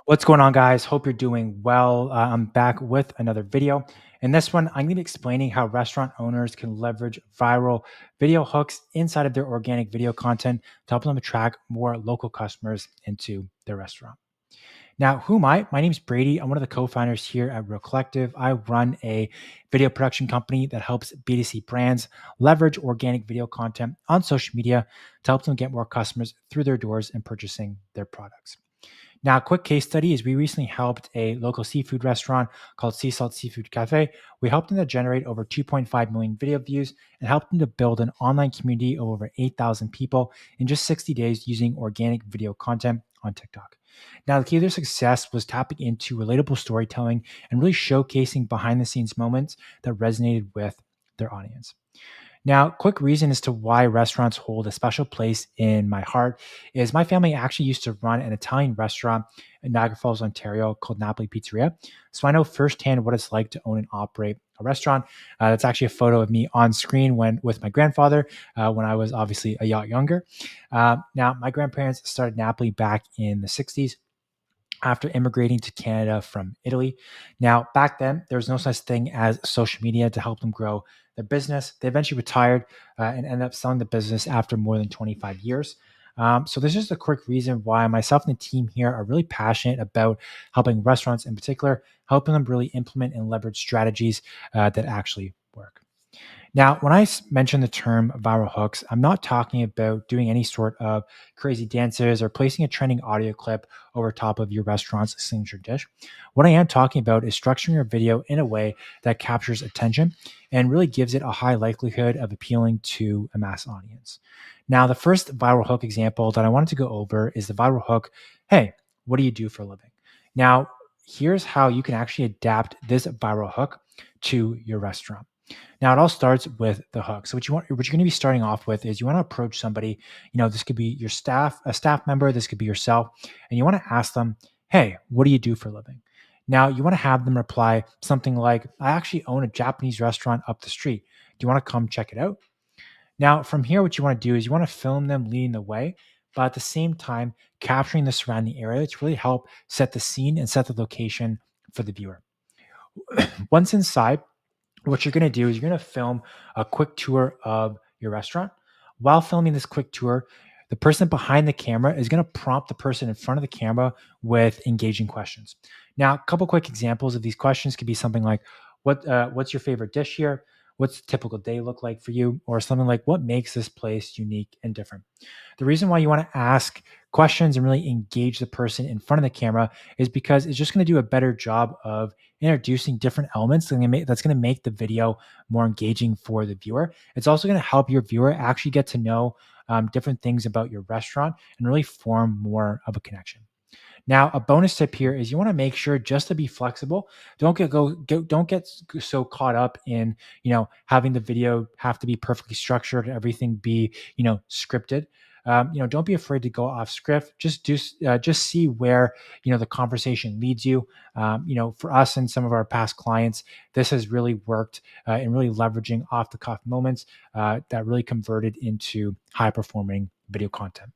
What's going on, guys? Hope you're doing well. I'm back with another video. In this one, I'm going to be explaining how restaurant owners can leverage viral video hooks inside of their organic video content to help them attract more local customers into their restaurant. Now, who am I? My name is Brady. I'm one of the co-founders here at Real Collective. I run a video production company that helps B2C brands leverage organic video content on social media to help them get more customers through their doors and purchasing their products. Now, a quick case study is we recently helped a local seafood restaurant called Sea Salt Seafood Cafe. We helped them to generate over 2.5 million video views and helped them to build an online community of over 8,000 people in just 60 days using organic video content on TikTok. Now, the key to their success was tapping into relatable storytelling and really showcasing behind the scenes moments that resonated with their audience. Now, quick reason as to why restaurants hold a special place in my heart is my family actually used to run an Italian restaurant in Niagara Falls, Ontario called Napoli Pizzeria. So I know firsthand what it's like to own and operate a restaurant. That's actually a photo of me on screen when with my grandfather when I was obviously a lot younger. Now, my grandparents started Napoli back in the 60s after immigrating to Canada from Italy. Now, back then, there was no such thing as social media to help them grow their business. They eventually retired and ended up selling the business after more than 25 years. So, there's just a quick reason why myself and the team here are really passionate about helping restaurants in particular, helping them really implement and leverage strategies that actually work. Now, when I mention the term viral hooks, I'm not talking about doing any sort of crazy dances or placing a trending audio clip over top of your restaurant's signature dish. What I am talking about is structuring your video in a way that captures attention and really gives it a high likelihood of appealing to a mass audience. Now, the first viral hook example that I wanted to go over is the viral hook, "Hey, what do you do for a living?" Now, here's how you can actually adapt this viral hook to your restaurant. Now it all starts with the hook. So what you're going to be starting off with is you want to approach somebody, this could be your staff, a staff member, this could be yourself, and you want to ask them, "Hey, what do you do for a living?" Now you want to have them reply something like, "I actually own a Japanese restaurant up the street. Do you want to come check it out?" Now from here, what you want to do is you want to film them leading the way, but at the same time capturing the surrounding area to really help set the scene and set the location for the viewer. Once inside, what you're going to do is you're going to film a quick tour of your restaurant. While filming this quick tour, the person behind the camera is going to prompt the person in front of the camera with engaging questions. Now, a couple quick examples of these questions could be something like, what's your favorite dish here? What's a typical day look like for you?" Or something like, "What makes this place unique and different?" The reason why you want to ask questions and really engage the person in front of the camera is because it's just going to do a better job of introducing different elements that's going to make the video more engaging for the viewer. It's also going to help your viewer actually get to know different things about your restaurant and really form more of a connection. Now, a bonus tip here is you want to make sure just to be flexible. Don't get so caught up in having the video have to be perfectly structured, everything be scripted. Don't be afraid to go off script. Just see where the conversation leads you. For us and some of our past clients, this has really worked in really leveraging off the cuff moments that really converted into high performing video content.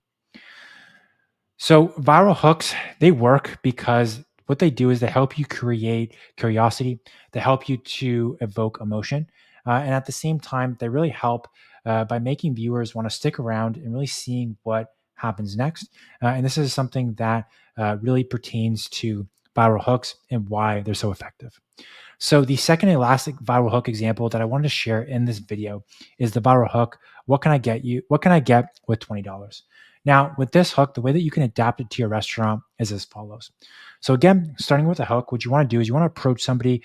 So viral hooks, they work because what they do is they help you create curiosity, they help you to evoke emotion, and at the same time, they really help by making viewers want to stick around and really seeing what happens next. And this is something that really pertains to viral hooks and why they're so effective. So the second elastic viral hook example that I wanted to share in this video is the viral hook. What can I get you? What can I get with $20? Now, with this hook, the way that you can adapt it to your restaurant is as follows. So again, starting with a hook, what you want to do is you want to approach somebody,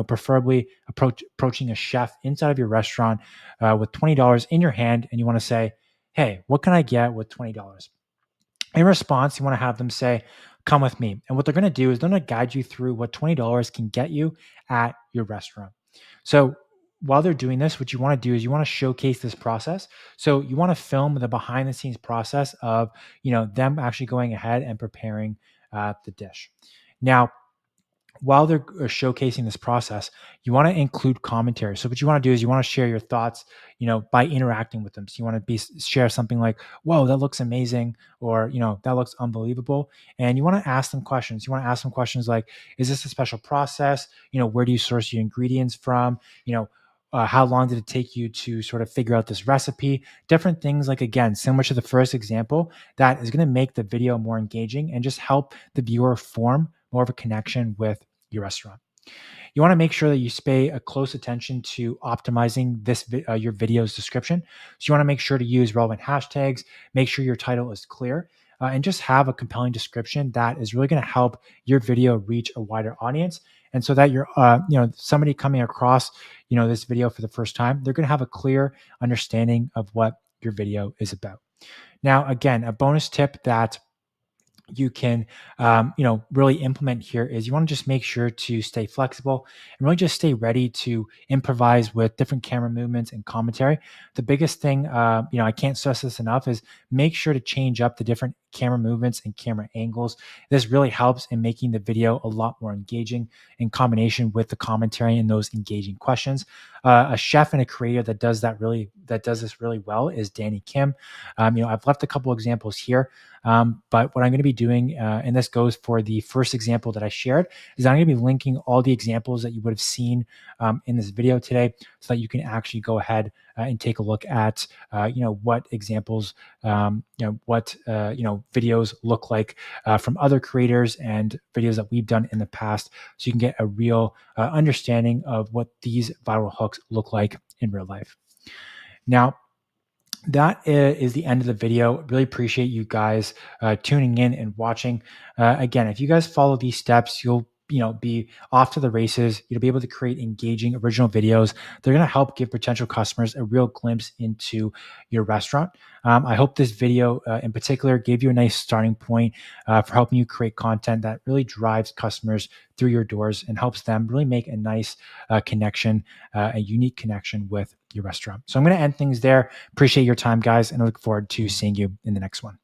preferably approaching a chef inside of your restaurant with $20 in your hand, and you want to say, "Hey, what can I get with $20?" In response, you want to have them say, "Come with me." And what they're going to do is they're going to guide you through what $20 can get you at your restaurant. So while they're doing this, what you want to do is you want to showcase this process. So you want to film the behind the scenes process of, them actually going ahead and preparing the dish. Now, while they're showcasing this process, you want to include commentary. So what you want to do is you want to share your thoughts, by interacting with them. So you want to share something like, "Whoa, that looks amazing," or "That looks unbelievable," and you want to ask them questions. You want to ask them questions like, "Is this a special process? Where do you source your ingredients from? You know." How long did it take you to sort of figure out this recipe? Different things, like, again, similar to the first example, that is going to make the video more engaging and just help the viewer form more of a connection with your restaurant. You want to make sure that you pay a close attention to optimizing your video's description. So you want to make sure to use relevant hashtags, make sure your title is clear, and just have a compelling description that is really going to help your video reach a wider audience. And so that somebody coming across, this video for the first time, they're going to have a clear understanding of what your video is about. Now, again, a bonus tip that you can really implement here is you want to just make sure to stay flexible and really just stay ready to improvise with different camera movements and commentary. The biggest thing, I can't stress this enough, is make sure to change up the different camera movements and camera angles. This really helps in making the video a lot more engaging in combination with the commentary and those engaging questions. A chef and a creator that does this really well is Danny Kim. I've left a couple examples here, but what I'm going to be doing, and this goes for the first example that I shared, is I'm going to be linking all the examples that you would have seen in this video today, so that you can actually go ahead and take a look at, what examples, what videos look like from other creators and videos that we've done in the past, so you can get a real understanding of what these viral hooks look like in real life. Now, that is the end of the video. Really appreciate you guys tuning in and watching. Again, if you guys follow these steps, you'll be off to the races. You'll be able to create engaging original videos. They're going to help give potential customers a real glimpse into your restaurant. I hope this video in particular gave you a nice starting point for helping you create content that really drives customers through your doors and helps them really make a nice connection, a unique connection with your restaurant. So I'm going to end things there. Appreciate your time, guys, and I look forward to seeing you in the next one.